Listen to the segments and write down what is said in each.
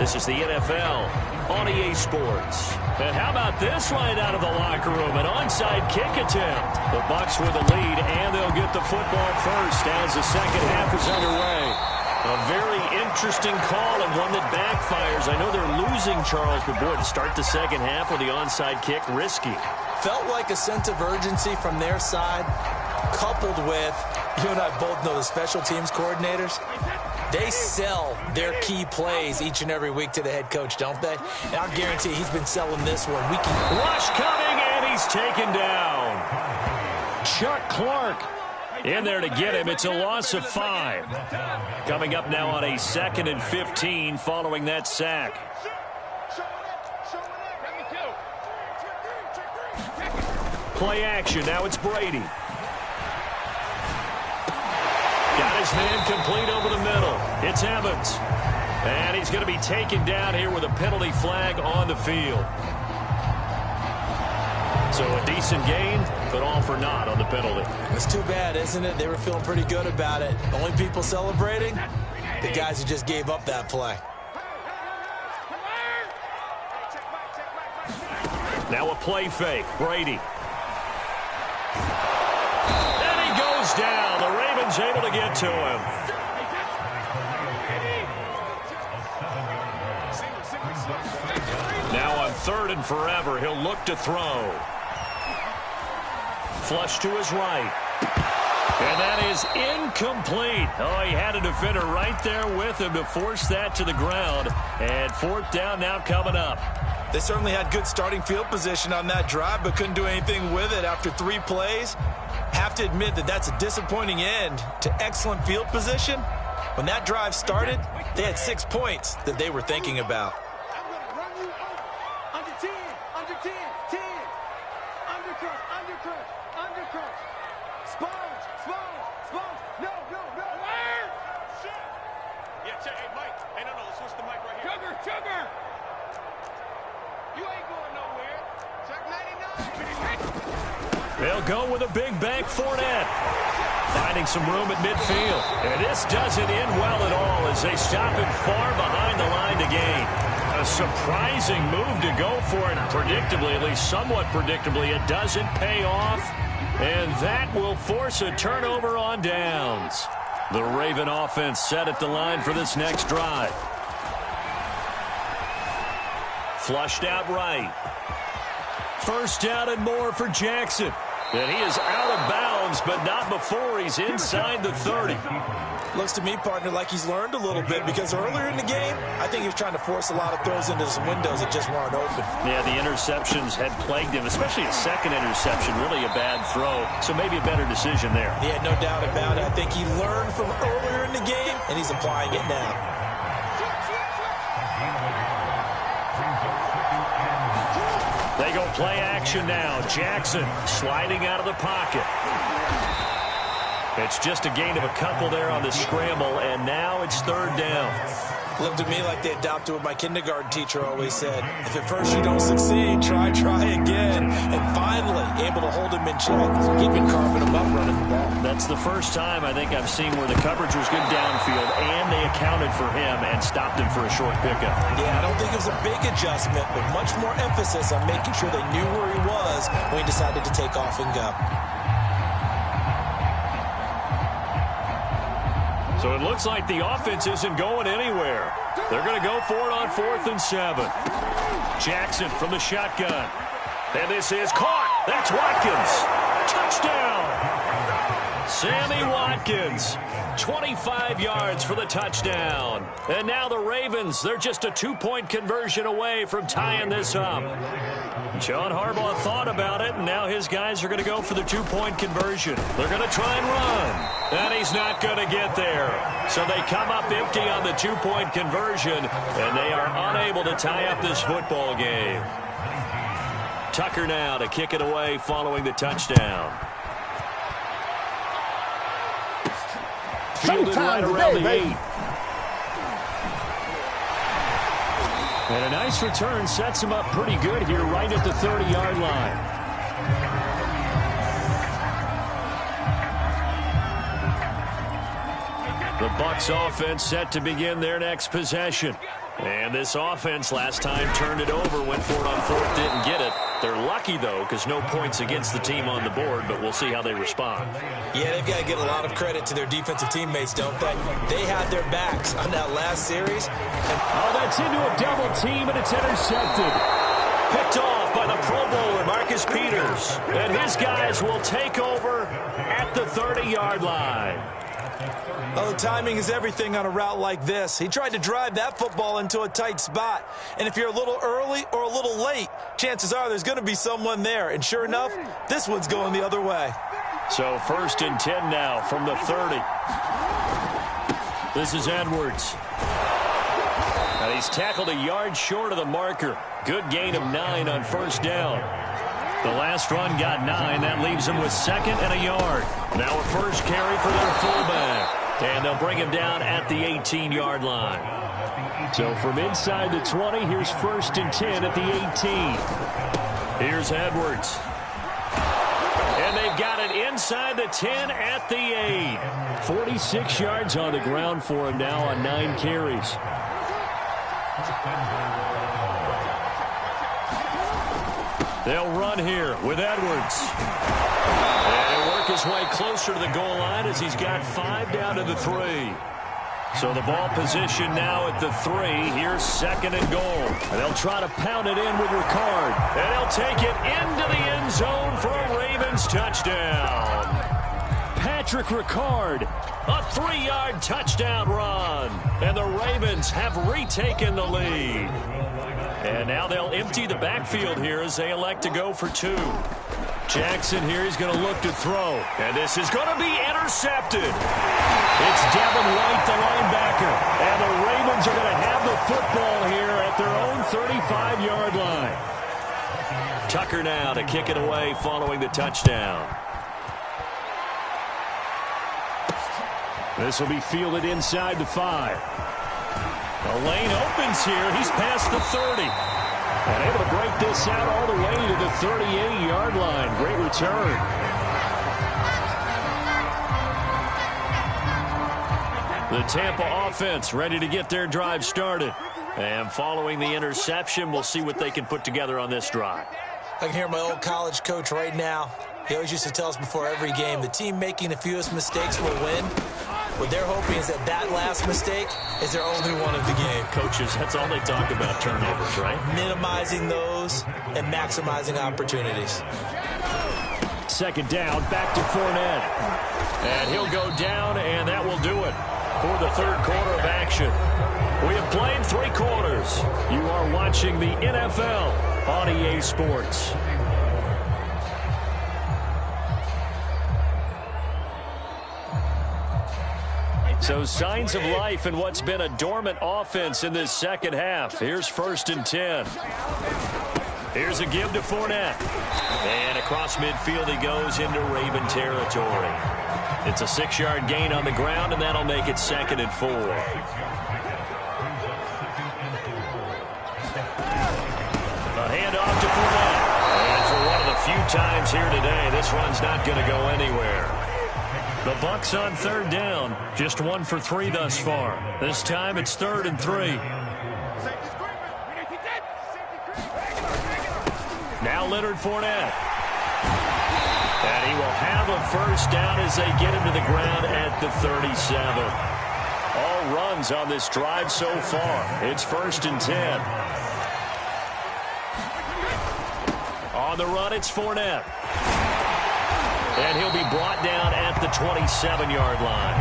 This is the NFL on EA Sports. And how about this right out of the locker room? An onside kick attempt. The Bucs with the lead, and they'll get the football first as the second half is underway. A very interesting call and one that backfires. I know they're losing, Charles, but boy, to start the second half with the onside kick, risky. Felt like a sense of urgency from their side, coupled with, you and I both know the special teams coordinators. They sell their key plays each and every week to the head coach, don't they? And I'll guarantee he's been selling this one. Rush coming, and he's taken down. Chuck Clark in there to get him. It's a loss of 5. Coming up now on a 2nd and 15 following that sack. Play action. Now it's Brady. Got his man complete over the middle. It's Evans. And he's going to be taken down here with a penalty flag on the field. So a decent gain, but all for naught on the penalty. It's too bad, isn't it? They were feeling pretty good about it. The only people celebrating, the guys who just gave up that play. Now a play fake. Brady. And he goes down. The Ravens able to get to him. Now on 3rd and forever, he'll look to throw. Flush to his right. And that is incomplete. Oh, he had a defender right there with him to force that to the ground. And 4th down now coming up. They certainly had good starting field position on that drive, but couldn't do anything with it after 3 plays. Have to admit that that's a disappointing end to excellent field position. When that drive started, they had 6 points that they were thinking about. Under 10, 10, undercut, sponge, no. Yeah, check, hey, Mike. Hey, no, let's switch the mic right here. Sugar! You ain't going nowhere. Check 99. They'll go with a big bank Fournette. Finding some room at midfield. And this doesn't end well at all as they stop him far behind the line to gain. A surprising move to go for it. Predictably, at least somewhat predictably, it doesn't pay off. And that will force a turnover on downs. The Raven offense set at the line for this next drive. Flushed out right. 1st down and more for Jackson. And he is out of bounds, but not before he's inside the 30. Looks to me, partner, like he's learned a little bit because earlier in the game, I think he was trying to force a lot of throws into some windows that just weren't open. Yeah, the interceptions had plagued him, especially a second interception, really a bad throw. So maybe a better decision there. Yeah, no doubt about it. I think he learned from earlier in the game, and he's applying it now. They go play action now. Jackson sliding out of the pocket. It's just a gain of a couple there on the scramble, and now it's 3rd down. Looked to me like they adopted what my kindergarten teacher always said. If at first you don't succeed, try again. And finally, able to hold him in check. He'd been carving him up running the ball. That's the first time I think I've seen where the coverage was good downfield, and they accounted for him and stopped him for a short pickup. Yeah, I don't think it was a big adjustment, but much more emphasis on making sure they knew where he was when he decided to take off and go. So it looks like the offense isn't going anywhere. They're going to go for it on 4th and 7. Jackson from the shotgun. And this is caught. That's Watkins. Touchdown. Sammy Watkins. 25 yards for the touchdown. And now the Ravens, they're just a 2-point conversion away from tying this up. John Harbaugh thought about it, and now his guys are going to go for the 2-point conversion. They're going to try and run. And he's not going to get there. So they come up empty on the 2-point conversion, and they are unable to tie up this football game. Tucker now to kick it away following the touchdown. Fielded right around the 8. And a nice return sets him up pretty good here right at the 30-yard line. The Bucs offense set to begin their next possession. And this offense last time turned it over, went for it on fourth, didn't get it. They're lucky, though, because no points against the team on the board, but we'll see how they respond. Yeah, they've got to get a lot of credit to their defensive teammates, don't they? They had their backs on that last series. Oh, that's into a double team, and it's intercepted. Picked off by the Pro Bowler, Marcus Peters. And his guys will take over at the 30-yard line. Oh, timing is everything on a route like this. He tried to drive that football into a tight spot. And if you're a little early or a little late, chances are there's going to be someone there. And sure enough, this one's going the other way. So 1st and 10 now from the 30. This is Edwards. And he's tackled a yard short of the marker. Good gain of 9 on 1st down. The last run got 9. That leaves him with 2nd and a yard. Now a first carry for their fullback. And they'll bring him down at the 18-yard line. So from inside the 20, here's 1st and 10 at the 18. Here's Edwards. And they've got it inside the 10 at the 8. 46 yards on the ground for him now on 9 carries. They'll run here with Edwards. And he'll work his way closer to the goal line as he's got 5 down to the 3. So the ball position now at the 3. Here's 2nd and goal. And they'll try to pound it in with Ricard. And they'll take it into the end zone for a Ravens touchdown. Patrick Ricard. A 3-yard touchdown run. And the Ravens have retaken the lead. And now they'll empty the backfield here as they elect to go for 2. Jackson here, he's going to look to throw. And this is going to be intercepted. It's Devin White, the linebacker. And the Ravens are going to have the football here at their own 35-yard line. Tucker now to kick it away following the touchdown. This will be fielded inside the 5. The lane opens here. He's past the 30. And able to break this out all the way to the 38-yard line. Great return. The Tampa offense ready to get their drive started. And following the interception, we'll see what they can put together on this drive. I can hear my old college coach right now. He always used to tell us before every game, the team making the fewest mistakes will win. What they're hoping is that that last mistake is their only one of the game. Coaches, that's all they talk about, turnovers, right? Minimizing those and maximizing opportunities. 2nd down, back to Fournette. And he'll go down, and that will do it for the 3rd quarter of action. We have played 3 quarters. You are watching the NFL on EA Sports. So signs of life in what's been a dormant offense in this 2nd half. Here's 1st and 10. Here's a give to Fournette. And across midfield he goes into Raven territory. It's a 6-yard gain on the ground, and that'll make it 2nd and 4. A handoff to Fournette. And for one of the few times here today, this one's not going to go anywhere. The Bucs on 3rd down. Just 1 for 3 thus far. This time it's 3rd and 3. Now Leonard Fournette. And he will have a 1st down as they get him to the ground at the 37. All runs on this drive so far. It's 1st and 10. On the run, it's Fournette. And he'll be brought down at the 27-yard line.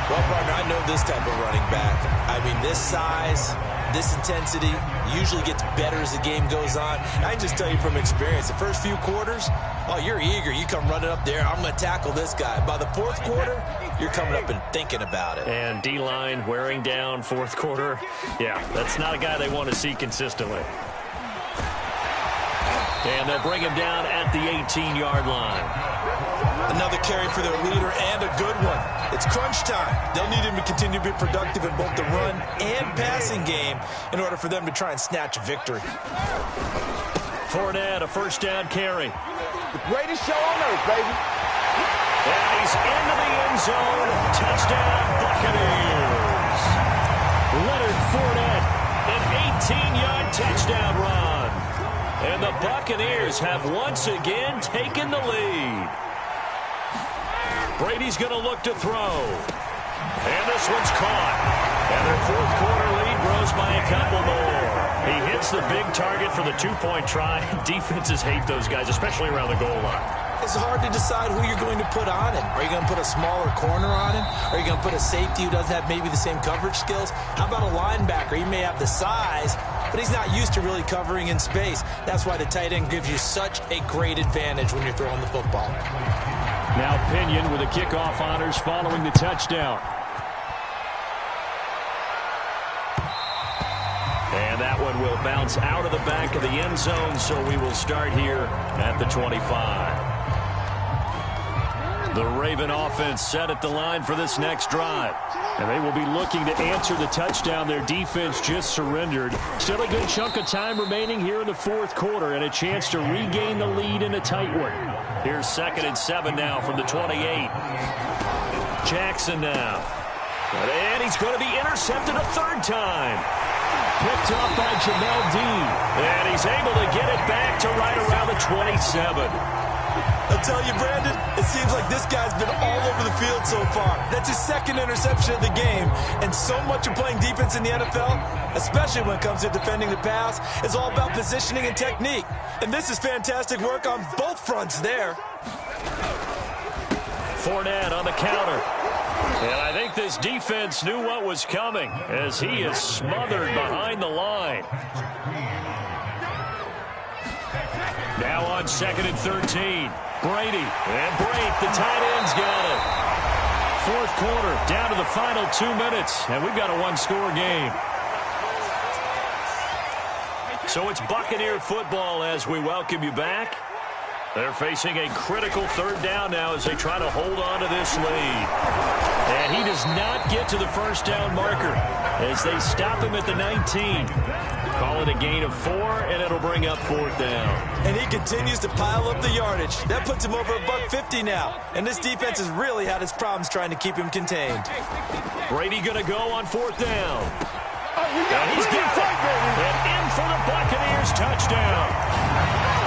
Well, partner, I know this type of running back. I mean, this size, this intensity usually gets better as the game goes on. And I can just tell you from experience, the first few quarters, oh, you're eager. You come running up there, I'm going to tackle this guy. By the 4th quarter, you're coming up and thinking about it. And D-line wearing down 4th quarter. Yeah, that's not a guy they want to see consistently. And they'll bring him down at the 18-yard line. Another carry for their leader and a good one. It's crunch time. They'll need him to continue to be productive in both the run and passing game in order for them to try and snatch a victory. Fournette, a 1st down carry. The greatest show on earth, baby. And he's into the end zone. Touchdown, Buccaneers. Leonard Fournette And the Buccaneers have once again taken the lead. Brady's going to look to throw. And this one's caught. And their fourth quarter lead grows by a couple more. He hits the big target for the two-point try. Defenses hate those guys, especially around the goal line. It's hard to decide who you're going to put on him. Are you going to put a smaller corner on him? Are you going to put a safety who doesn't have maybe the same coverage skills? How about a linebacker? He may have the size, but he's not used to really covering in space. That's why the tight end gives you such a great advantage when you're throwing the football. Now Pinion with the kickoff honors following the touchdown. And that one will bounce out of the back of the end zone, so we will start here at the 25. The Raven offense set at the line for this next drive. And they will be looking to answer the touchdown their defense just surrendered. Still a good chunk of time remaining here in the fourth quarter and a chance to regain the lead in a tight one. Here's 2nd and 7 now from the 28. Jackson now. And he's going to be intercepted a third time. Picked off by Jamel Dean. And he's able to get it back to right around the 27. I'll tell you, Brandon, it seems like this guy's been all over the field so far. That's his second interception of the game. And so much of playing defense in the NFL, especially when it comes to defending the pass, is all about positioning and technique. And this is fantastic work on both fronts there. Fournette on the counter. And I think this defense knew what was coming as he is smothered behind the line. Now on 2nd and 13. Brady. And Brake, the tight end's got it. Fourth quarter, down to the final 2 minutes. And we've got a one-score game. So it's Buccaneer football as we welcome you back. They're facing a critical third down now as they try to hold on to this lead. And he does not get to the first down marker as they stop him at the 19. Call it a gain of 4, and it'll bring up 4th down. And he continues to pile up the yardage. That puts him over $150 now. And this defense has really had its problems trying to keep him contained. Brady going to go on 4th down. And he's got it. And in for the Buccaneers touchdown.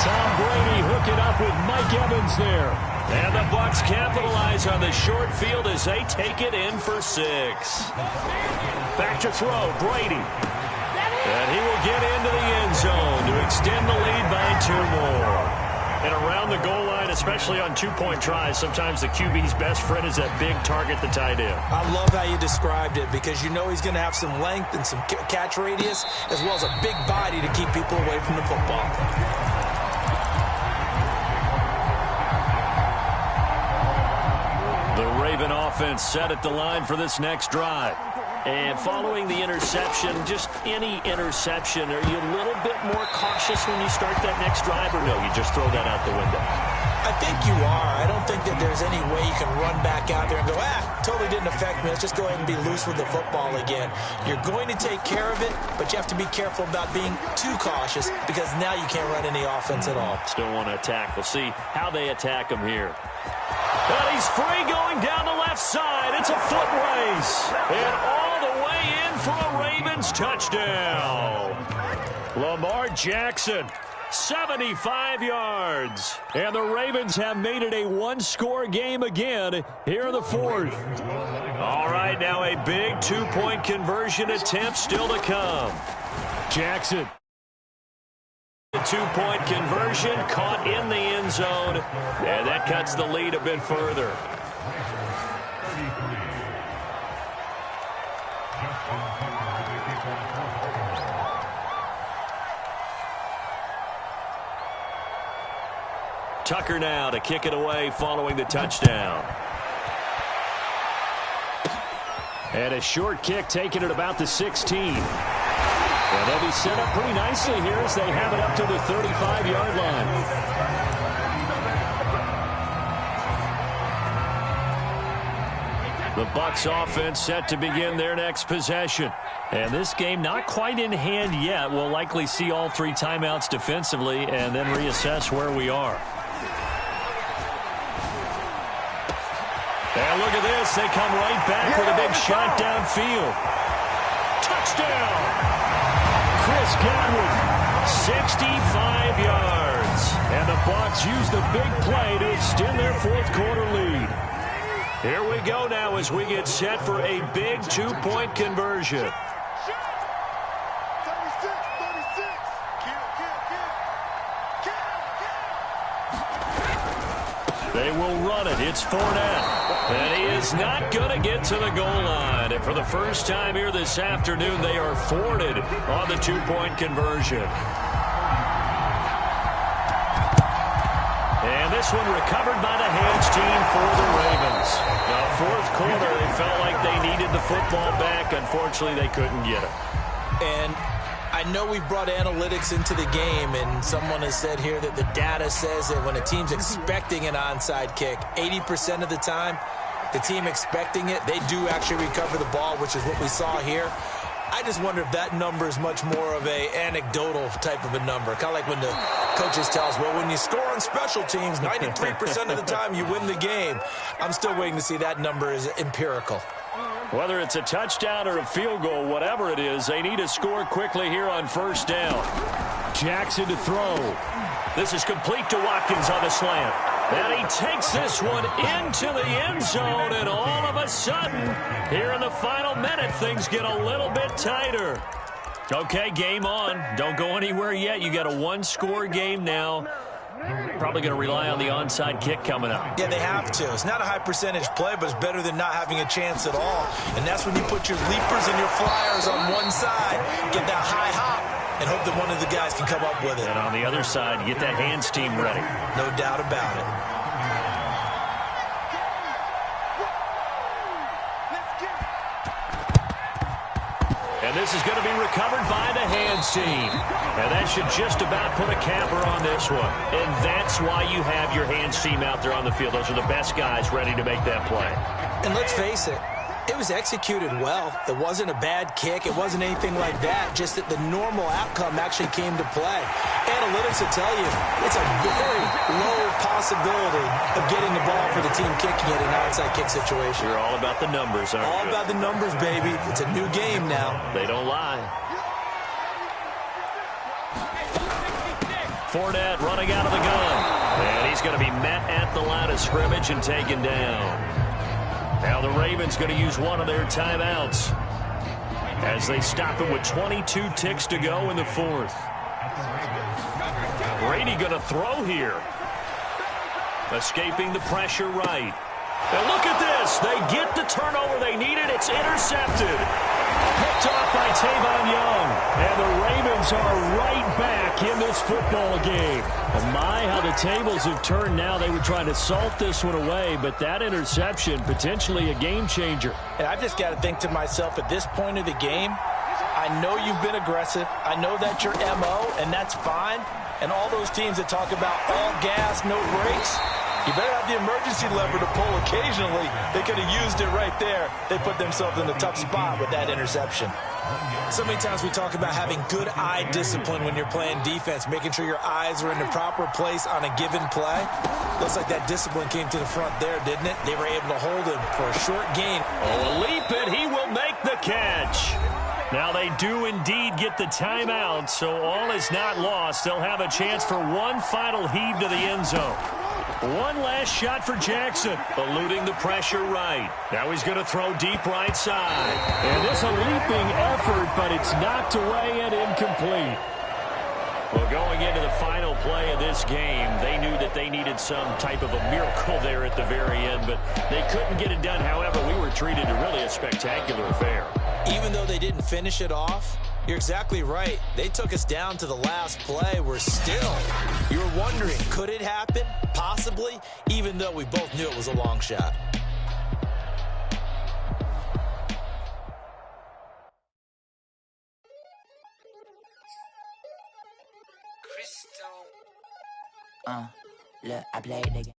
Tom Brady hook it up with Mike Evans there. And the Bucs capitalize on the short field as they take it in for 6. Back to throw, Brady. And he will get into the end zone to extend the lead by 2 more. And around the goal line, especially on two-point tries, sometimes the QB's best friend is that big target, the tight end. I love how you described it because you know he's going to have some length and some catch radius as well as a big body to keep people away from the football. The Raven offense set at the line for this next drive. And following the interception, just any interception, are you a little bit more cautious when you start that next drive, or no, you just throw that out the window? I think you are. I don't think that there's any way you can run back out there and go, totally didn't affect me. Let's just go ahead and be loose with the football again. You're going to take care of it, but you have to be careful about being too cautious because now you can't run any offense at all. Still want to attack. We'll see how they attack him here. And he's free going down the left side. It's a foot race. And all the way in for a Ravens touchdown. Lamar Jackson, 75 yards. And the Ravens have made it a one-score game again here in the fourth. All right, now a big two-point conversion attempt still to come. Jackson. The two-point conversion caught in the end zone, and that cuts the lead a bit further. Tucker now to kick it away following the touchdown. And a short kick taken at about the 16. And they'll be set up pretty nicely here as they have it up to the 35-yard line. The Bucs offense set to begin their next possession. And this game not quite in hand yet. We'll likely see all 3 timeouts defensively and then reassess where we are. And look at this. They come right back with a big shot downfield. Touchdown! Chris Godwin 65 yards. And the Bucs use the big play to extend their fourth quarter lead. Here we go now as we get set for a big two-point conversion. They will run it. It's Fournette. And he is not going to get to the goal line. And for the first time here this afternoon, they are thwarted on the two-point conversion. And this one recovered by the hands team for the Ravens. Now, fourth quarter, they felt like they needed the football back. Unfortunately, they couldn't get it. And I know we brought analytics into the game, and someone has said here that the data says that when a team's expecting an onside kick, 80% of the time, the team expecting it, they do actually recover the ball, which is what we saw here. I just wonder if that number is much more of a anecdotal type of a number. Kind of like when the coaches tell us, well, when you score on special teams, 93% of the time you win the game. I'm still waiting to see that number is empirical. Whether it's a touchdown or a field goal, whatever it is, they need to score quickly here on first down. Jackson to throw. This is complete to Watkins on the slant. And he takes this one into the end zone, and all of a sudden, here in the final minute, things get a little bit tighter. Okay, game on. Don't go anywhere yet. You got a one-score game now. Probably going to rely on the onside kick coming up. Yeah, they have to. It's not a high percentage play, but it's better than not having a chance at all. And that's when you put your leapers and your flyers on one side, get that high hop, and hope that one of the guys can come up with it. And on the other side, get that hands team ready. No doubt about it. And this is going to be recovered by the hands team. And that should just about put a capper on this one. And that's why you have your hands team out there on the field. Those are the best guys ready to make that play. And let's face it, it was executed well. It wasn't a bad kick. It wasn't anything like that. Just that the normal outcome actually came to play. Analytics will tell you it's a very low possibility of getting the ball for the team kicking it in an outside kick situation. You're all about the numbers, aren't you? All about the numbers, baby. It's a new game now. They don't lie. Fournette running out of the gun. And he's going to be met at the line of scrimmage and taken down. Now the Ravens going to use one of their timeouts as they stop it with 22 ticks to go in the fourth. Brady going to throw here. Escaping the pressure right. And look at this. They get the turnover they needed. It's intercepted. Picked off by Tavon Young. And the Ravens are right back in this football game. And my, how the tables have turned now. They were trying to salt this one away, but that interception, potentially a game changer. And I've just got to think to myself, at this point of the game, I know you've been aggressive. I know that's your MO, and that's fine. And all those teams that talk about all gas, no brakes, you better have the emergency lever to pull occasionally. They could have used it right there. They put themselves in a tough spot with that interception. So many times we talk about having good eye discipline when you're playing defense, making sure your eyes are in the proper place on a given play. Looks like that discipline came to the front there, didn't it? They were able to hold him for a short gain. Oh, a leap, and he will make the catch. Now they do indeed get the timeout, so all is not lost. They'll have a chance for one final heave to the end zone. One last shot for Jackson, eluding the pressure right. Now he's going to throw deep right side. And this a leaping effort, but it's knocked away and incomplete. Well, going into the final play of this game, they knew that they needed some type of a miracle there at the very end, but they couldn't get it done. However, we were treated to really a spectacular affair. Even though they didn't finish it off, you're exactly right. They took us down to the last play. We're still, you were wondering, could it happen? Possibly, even though we both knew it was a long shot. Look, I played the game.